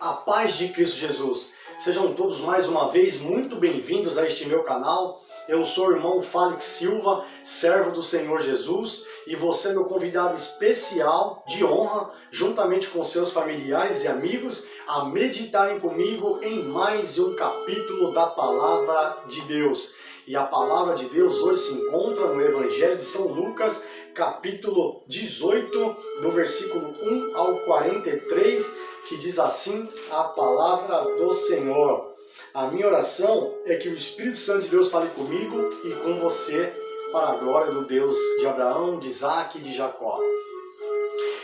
A paz de Cristo Jesus. Sejam todos mais uma vez muito bem-vindos a este meu canal. Eu sou o irmão Félix Silva, servo do Senhor Jesus, e você é meu convidado especial de honra, juntamente com seus familiares e amigos, a meditarem comigo em mais um capítulo da Palavra de Deus. E a Palavra de Deus hoje se encontra no Evangelho de São Lucas, capítulo 18, do versículo 1 ao 43, que diz assim a Palavra do Senhor. A minha oração é que o Espírito Santo de Deus fale comigo e com você, para a glória do Deus de Abraão, de Isaac e de Jacó.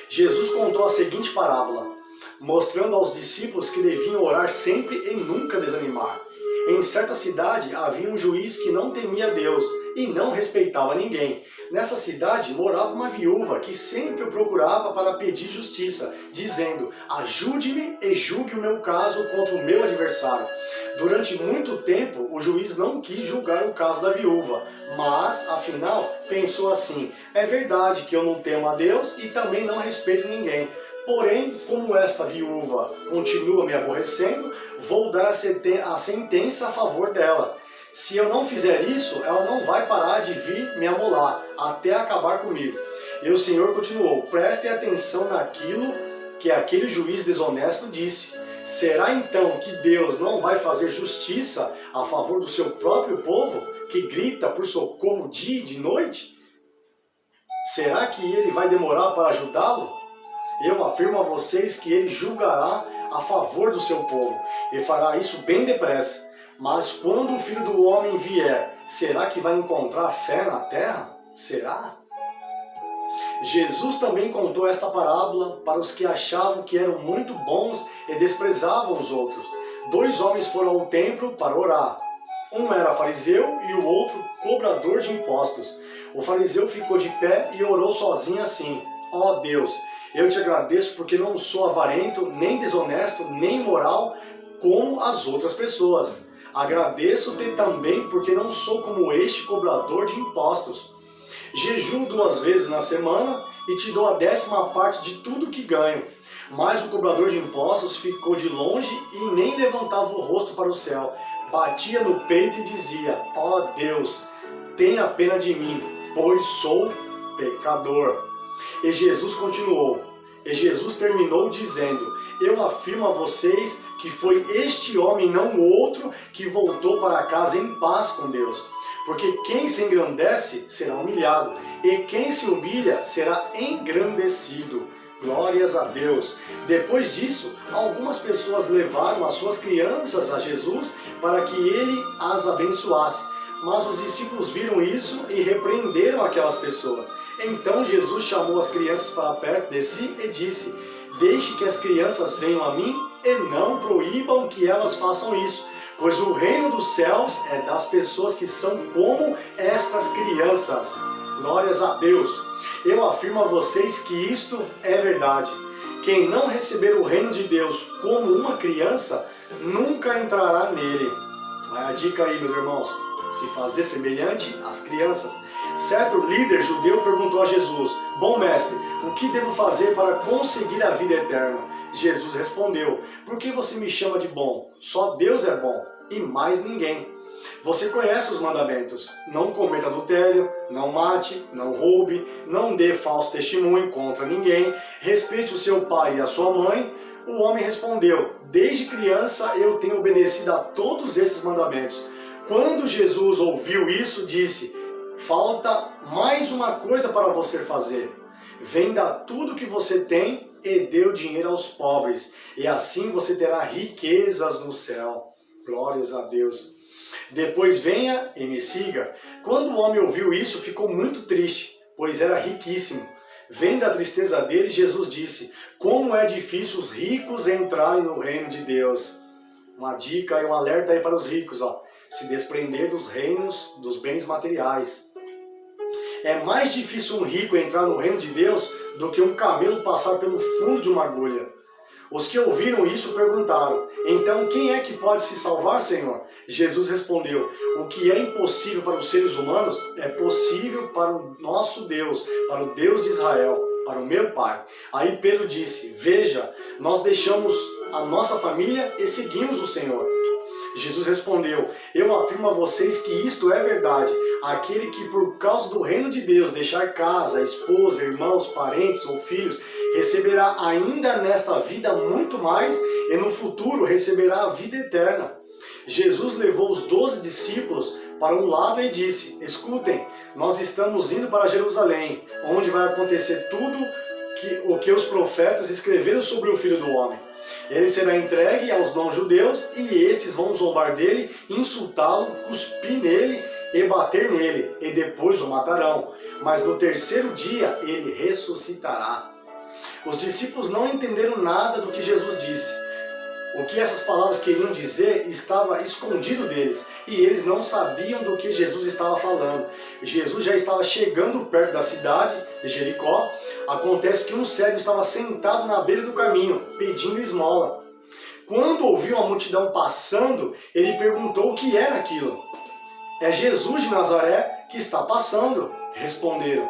Jesus contou a seguinte parábola, mostrando aos discípulos que deviam orar sempre e nunca desanimar. Em certa cidade havia um juiz que não temia Deus e não respeitava ninguém. Nessa cidade morava uma viúva que sempre o procurava para pedir justiça, dizendo: ajude-me e julgue o meu caso contra o meu adversário. Durante muito tempo o juiz não quis julgar o caso da viúva, mas afinal pensou assim: é verdade que eu não temo a Deus e também não respeito ninguém. Porém, como esta viúva continua me aborrecendo, vou dar a sentença a favor dela. Se eu não fizer isso, ela não vai parar de vir me amolar, até acabar comigo. E o Senhor continuou: prestem atenção naquilo que aquele juiz desonesto disse. Será então que Deus não vai fazer justiça a favor do seu próprio povo, que grita por socorro dia e de noite? Será que ele vai demorar para ajudá-lo? Eu afirmo a vocês que ele julgará a favor do seu povo e fará isso bem depressa. Mas quando o Filho do Homem vier, será que vai encontrar fé na terra? Será? Jesus também contou esta parábola para os que achavam que eram muito bons e desprezavam os outros. Dois homens foram ao templo para orar. Um era fariseu e o outro cobrador de impostos. O fariseu ficou de pé e orou sozinho assim: ó Deus, eu te agradeço porque não sou avarento, nem desonesto, nem imoral como as outras pessoas. Agradeço-te também porque não sou como este cobrador de impostos. Jejuo 2 vezes na semana e te dou a 10ª parte de tudo que ganho. Mas o cobrador de impostos ficou de longe e nem levantava o rosto para o céu. Batia no peito e dizia: ó Deus, tenha pena de mim, pois sou pecador. E Jesus continuou. E Jesus terminou dizendo: eu afirmo a vocês que foi este homem, não o outro, que voltou para casa em paz com Deus. Porque quem se engrandece será humilhado, e quem se humilha será engrandecido. Glórias a Deus. Depois disso, algumas pessoas levaram as suas crianças a Jesus para que ele as abençoasse. Mas os discípulos viram isso e repreenderam aquelas pessoas. Então Jesus chamou as crianças para perto de si e disse: deixe que as crianças venham a mim e não proíbam que elas façam isso, pois o reino dos céus é das pessoas que são como estas crianças. Glórias a Deus. Eu afirmo a vocês que isto é verdade. Quem não receber o reino de Deus como uma criança, nunca entrará nele. Vai a dica aí, meus irmãos: se fazer semelhante às crianças. Certo líder judeu perguntou a Jesus: bom mestre, o que devo fazer para conseguir a vida eterna? Jesus respondeu: por que você me chama de bom? Só Deus é bom e mais ninguém. Você conhece os mandamentos: não cometa adultério, não mate, não roube, não dê falso testemunho contra ninguém, respeite o seu pai e a sua mãe. O homem respondeu: desde criança eu tenho obedecido a todos esses mandamentos. Quando Jesus ouviu isso, disse: falta mais uma coisa para você fazer. Venda tudo que você tem e dê o dinheiro aos pobres, e assim você terá riquezas no céu. Glórias a Deus. Depois venha e me siga. Quando o homem ouviu isso, ficou muito triste, pois era riquíssimo. Vendo a tristeza dele, Jesus disse: como é difícil os ricos entrarem no reino de Deus. Uma dica e um alerta aí para os ricos, se desprender dos reinos, dos bens materiais. É mais difícil um rico entrar no reino de Deus do que um camelo passar pelo fundo de uma agulha. Os que ouviram isso perguntaram: então quem é que pode se salvar, Senhor? Jesus respondeu: o que é impossível para os seres humanos é possível para o nosso Deus, para o Deus de Israel. para o meu Pai. Aí Pedro disse, veja, nós deixamos a nossa família e seguimos o Senhor. Jesus respondeu, eu afirmo a vocês que isto é verdade. Aquele que por causa do reino de Deus deixar casa, esposa, irmãos, parentes ou filhos, receberá ainda nesta vida muito mais e no futuro receberá a vida eterna. Jesus levou os 12 discípulos para um lado e disse, escutem, nós estamos indo para Jerusalém, onde vai acontecer tudo o que os profetas escreveram sobre o Filho do Homem. Ele será entregue aos não-judeus e estes vão zombar dele, insultá-lo, cuspir nele e bater nele, e depois o matarão. Mas no terceiro dia ele ressuscitará. Os discípulos não entenderam nada do que Jesus disse. O que essas palavras queriam dizer estava escondido deles, e eles não sabiam do que Jesus estava falando. Jesus já estava chegando perto da cidade de Jericó. Acontece que um cego estava sentado na beira do caminho, pedindo esmola. Quando ouviu a multidão passando, ele perguntou o que era aquilo. É Jesus de Nazaré que está passando, responderam.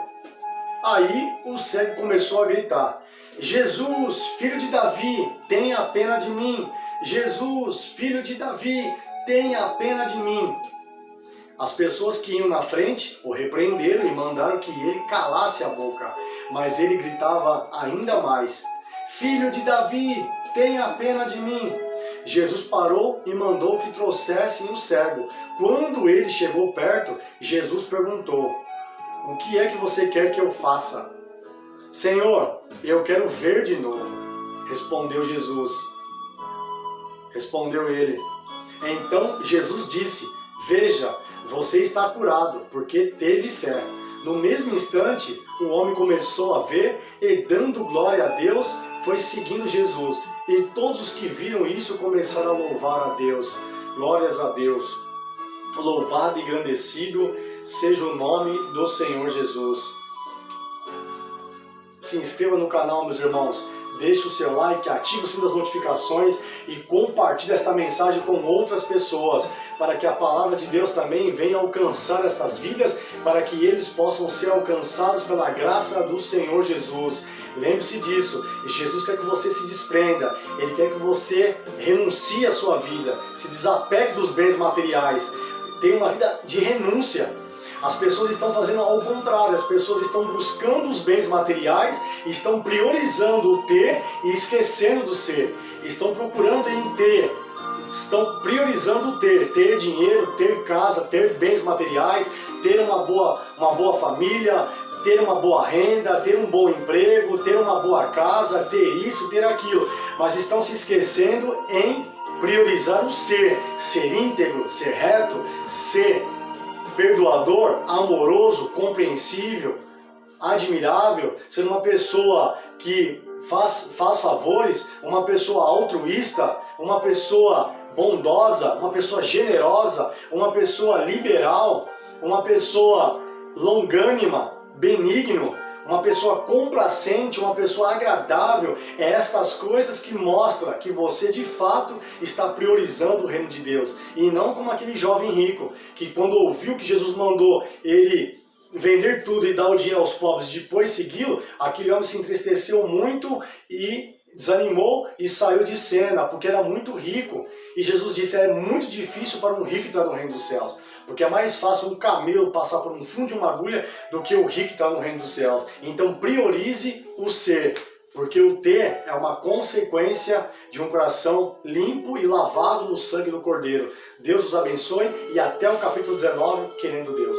Aí o cego começou a gritar, Jesus, filho de Davi, tenha pena de mim. Jesus, filho de Davi, tenha pena de mim. As pessoas que iam na frente o repreenderam e mandaram que ele calasse a boca. Mas ele gritava ainda mais, Filho de Davi, tenha pena de mim. Jesus parou e mandou que trouxessem o cego. Quando ele chegou perto, Jesus perguntou, o que é que você quer que eu faça? Senhor, eu quero ver de novo. Respondeu Jesus. Respondeu ele. Então Jesus disse, veja, você está curado, porque teve fé. No mesmo instante, o homem começou a ver e, dando glória a Deus, foi seguindo Jesus. E todos os que viram isso começaram a louvar a Deus. Glórias a Deus. Louvado e engrandecido seja o nome do Senhor Jesus. Se inscreva no canal, meus irmãos. Deixe o seu like, ative o sininho das notificações e compartilhe esta mensagem com outras pessoas, para que a palavra de Deus também venha alcançar estas vidas, para que eles possam ser alcançados pela graça do Senhor Jesus. Lembre-se disso, Jesus quer que você se desprenda, Ele quer que você renuncie à sua vida, se desapegue dos bens materiais, tenha uma vida de renúncia. As pessoas estão fazendo ao contrário, as pessoas estão buscando os bens materiais, estão priorizando o ter e esquecendo do ser. Estão procurando em ter, estão priorizando o ter dinheiro, ter casa, ter bens materiais, ter uma boa família, ter uma boa renda, ter um bom emprego, ter uma boa casa, ter isso, ter aquilo. Mas estão se esquecendo em priorizar o ser íntegro, ser reto, ser perdoador, amoroso, compreensível, admirável, ser uma pessoa que faz favores, uma pessoa altruísta, uma pessoa bondosa, uma pessoa generosa, uma pessoa liberal, uma pessoa longânima, benigno, uma pessoa complacente, uma pessoa agradável. É estas coisas que mostram que você de fato está priorizando o reino de Deus. E não como aquele jovem rico, que quando ouviu que Jesus mandou ele vender tudo e dar o dinheiro aos pobres e depois segui-lo, aquele homem se entristeceu muito e desanimou e saiu de cena, porque era muito rico. E Jesus disse, é muito difícil para um rico entrar no reino dos céus. Porque é mais fácil um camelo passar por um fundo de uma agulha do que o rico entrar no reino dos céus. Então priorize o ser, porque o ter é uma consequência de um coração limpo e lavado no sangue do Cordeiro. Deus os abençoe e até o capítulo 19, querendo Deus.